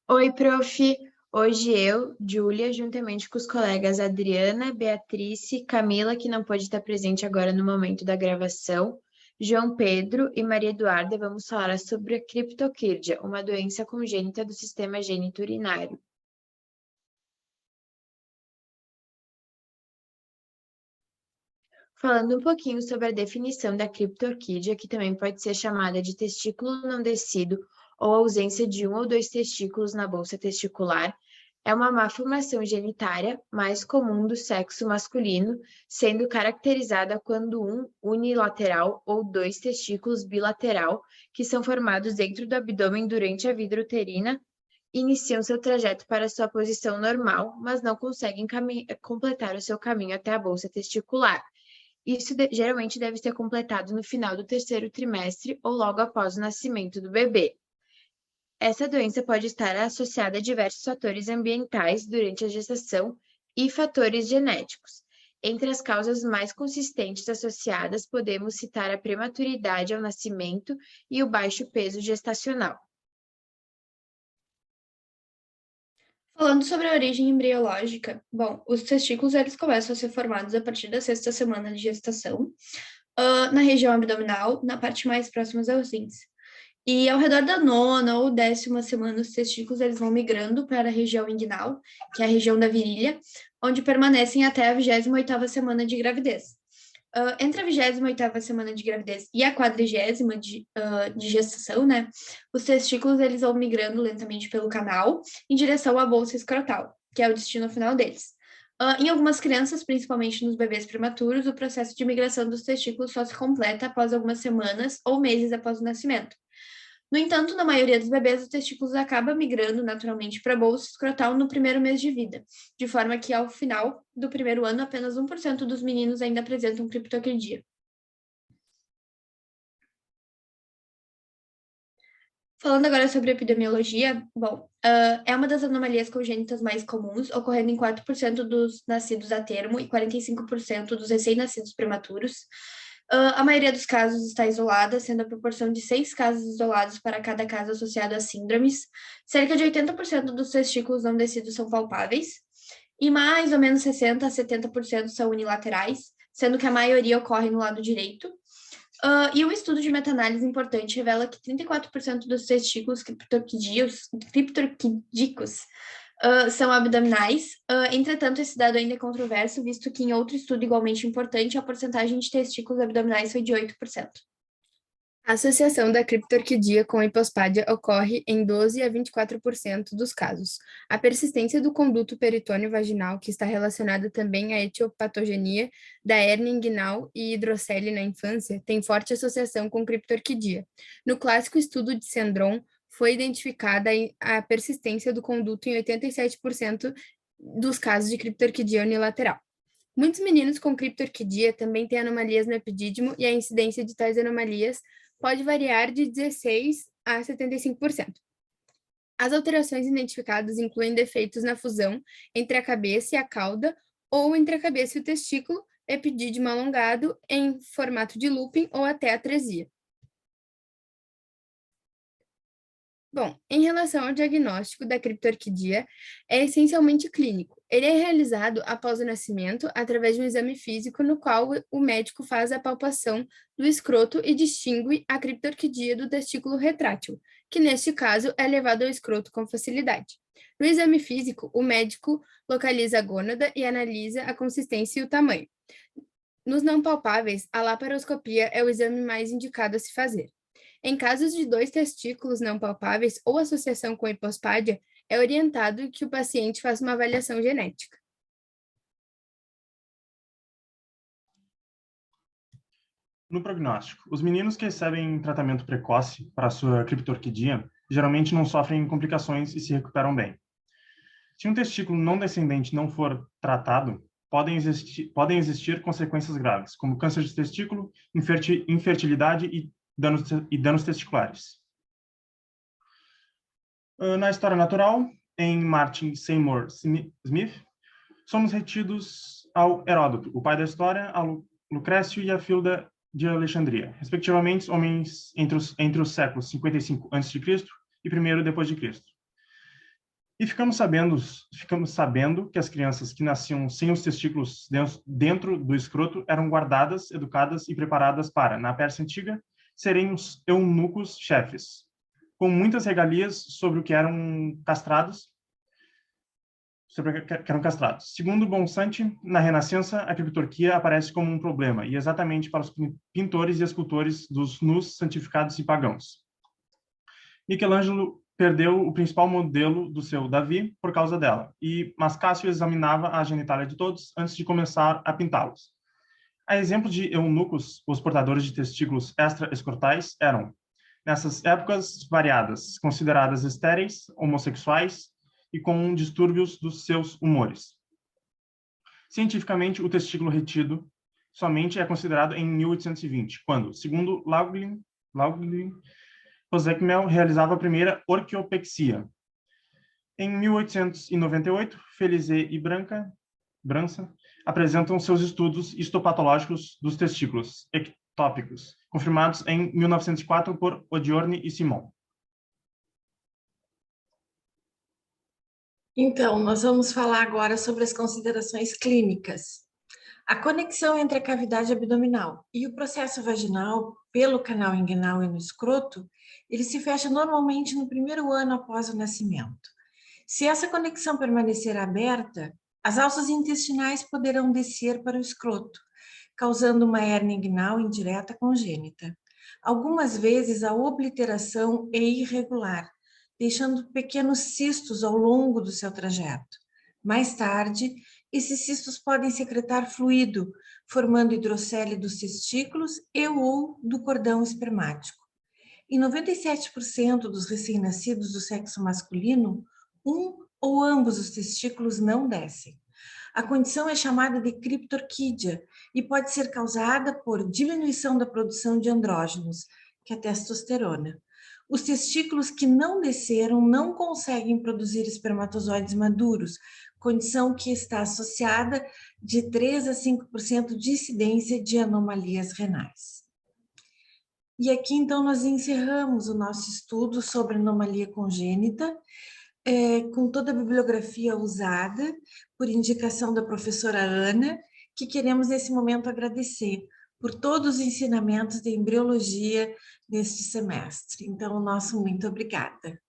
Oi, prof. Hoje eu, Júlia, juntamente com os colegas Adriana, Beatriz, Camila, que não pode estar presente agora no momento da gravação, João Pedro e Maria Eduarda, vamos falar sobre a criptoquírdia, uma doença congênita do sistema gênito urinário. Falando um pouquinho sobre a definição da criptorquídea, que também pode ser chamada de testículo não descido ou ausência de um ou dois testículos na bolsa testicular, é uma malformação genitária mais comum do sexo masculino, sendo caracterizada quando um unilateral ou dois testículos bilateral, que são formados dentro do abdômen durante a vida uterina, iniciam seu trajeto para sua posição normal, mas não conseguem completar o seu caminho até a bolsa testicular. Isso geralmente deve ser completado no final do terceiro trimestre ou logo após o nascimento do bebê. Essa doença pode estar associada a diversos fatores ambientais durante a gestação e fatores genéticos. Entre as causas mais consistentes associadas, podemos citar a prematuridade ao nascimento e o baixo peso gestacional. Falando sobre a origem embriológica, bom, os testículos eles começam a ser formados a partir da sexta semana de gestação, na região abdominal, na parte mais próxima aos rins. E ao redor da nona ou 10ª semana, os testículos eles vão migrando para a região inguinal, que é a região da virilha, onde permanecem até a 28ª semana de gravidez. Entre a 28ª semana de gravidez e a 40ª de gestação, né, os testículos eles vão migrando lentamente pelo canal em direção à bolsa escrotal, que é o destino final deles. Em algumas crianças, principalmente nos bebês prematuros, o processo de migração dos testículos só se completa após algumas semanas ou meses após o nascimento. No entanto, na maioria dos bebês, os testículos acabam migrando naturalmente para a bolsa escrotal no primeiro mês de vida, de forma que, ao final do primeiro ano, apenas 1% dos meninos ainda apresentam criptorquidia. Falando agora sobre epidemiologia, bom, é uma das anomalias congênitas mais comuns, ocorrendo em 4% dos nascidos a termo e 45% dos recém-nascidos prematuros. A maioria dos casos está isolada, sendo a proporção de 6 casos isolados para cada caso associado a síndromes. Cerca de 80% dos testículos não descidos são palpáveis, e mais ou menos 60 a 70% são unilaterais, sendo que a maioria ocorre no lado direito. E um estudo de meta-análise importante revela que 34% dos testículos criptorquídicos são abdominais. Entretanto, esse dado ainda é controverso, visto que em outro estudo igualmente importante, a porcentagem de testículos abdominais foi de 8%. A associação da criptorquidia com a hipospádia ocorre em 12 a 24% dos casos. A persistência do conduto peritônio vaginal, que está relacionada também à etiopatogenia da hérnia inguinal e hidrocele na infância, tem forte associação com criptorquidia. No clássico estudo de Sendron, foi identificada a persistência do conduto em 87% dos casos de criptorquidia unilateral. Muitos meninos com criptorquidia também têm anomalias no epidídimo e a incidência de tais anomalias pode variar de 16% a 75%. As alterações identificadas incluem defeitos na fusão entre a cabeça e a cauda ou entre a cabeça e o testículo, epidídimo alongado em formato de looping ou até atresia. Bom, em relação ao diagnóstico da criptorquidia, é essencialmente clínico. Ele é realizado após o nascimento através de um exame físico no qual o médico faz a palpação do escroto e distingue a criptorquidia do testículo retrátil, que neste caso é levado ao escroto com facilidade. No exame físico, o médico localiza a gônada e analisa a consistência e o tamanho. Nos não palpáveis, a laparoscopia é o exame mais indicado a se fazer. Em casos de 2 testículos não palpáveis ou associação com hipospádia, é orientado que o paciente faça uma avaliação genética. No prognóstico, os meninos que recebem tratamento precoce para sua criptorquidia geralmente não sofrem complicações e se recuperam bem. Se um testículo não descendente não for tratado, podem existir consequências graves, como câncer de testículo, infertilidade e danos testiculares. Na história natural, em Martin Seymour Smith, somos retidos ao Heródoto, o pai da história, a Lucrécio e a Filda de Alexandria, respectivamente homens entre os séculos 55 a.C. e 1º depois de Cristo. E ficamos sabendo que as crianças que nasciam sem os testículos dentro do escroto eram guardadas, educadas e preparadas para, na Pérsia Antiga, serem os eunucos chefes, com muitas regalias sobre o que eram castrados. Segundo Bonsante, na Renascença, a criptorquia aparece como um problema, e exatamente para os pintores e escultores dos nus santificados e pagãos. Michelangelo perdeu o principal modelo do seu Davi por causa dela, mas Cássio examinava a genitália de todos antes de começar a pintá-los. A exemplo de eunucos, os portadores de testículos extra-escrotais eram, nessas épocas variadas, consideradas estéreis, homossexuais e com distúrbios dos seus humores. Cientificamente, o testículo retido somente é considerado em 1820, quando, segundo Lauglin, Cozumel realizava a primeira orquiopexia. Em 1898, Feliset e Branca apresentam seus estudos histopatológicos dos testículos ectópicos, confirmados em 1904 por Odiorne e Simon. Então, nós vamos falar agora sobre as considerações clínicas. A conexão entre a cavidade abdominal e o processo vaginal pelo canal inguinal e no escroto, ele se fecha normalmente no primeiro ano após o nascimento. Se essa conexão permanecer aberta, as alças intestinais poderão descer para o escroto, causando uma hérnia inguinal indireta congênita. Algumas vezes a obliteração é irregular, deixando pequenos cistos ao longo do seu trajeto. Mais tarde, esses cistos podem secretar fluido, formando hidrocele dos testículos e ou do cordão espermático. Em 97% dos recém-nascidos do sexo masculino, um ou ambos os testículos não descem. A condição é chamada de criptorquídia e pode ser causada por diminuição da produção de andrógenos, que é a testosterona. Os testículos que não desceram não conseguem produzir espermatozoides maduros, condição que está associada de 3 a 5% de incidência de anomalias renais. E aqui, então, nós encerramos o nosso estudo sobre anomalia congênita, com toda a bibliografia usada, por indicação da professora Ana, que queremos, nesse momento, agradecer por todos os ensinamentos de embriologia neste semestre. Então, nosso muito obrigada.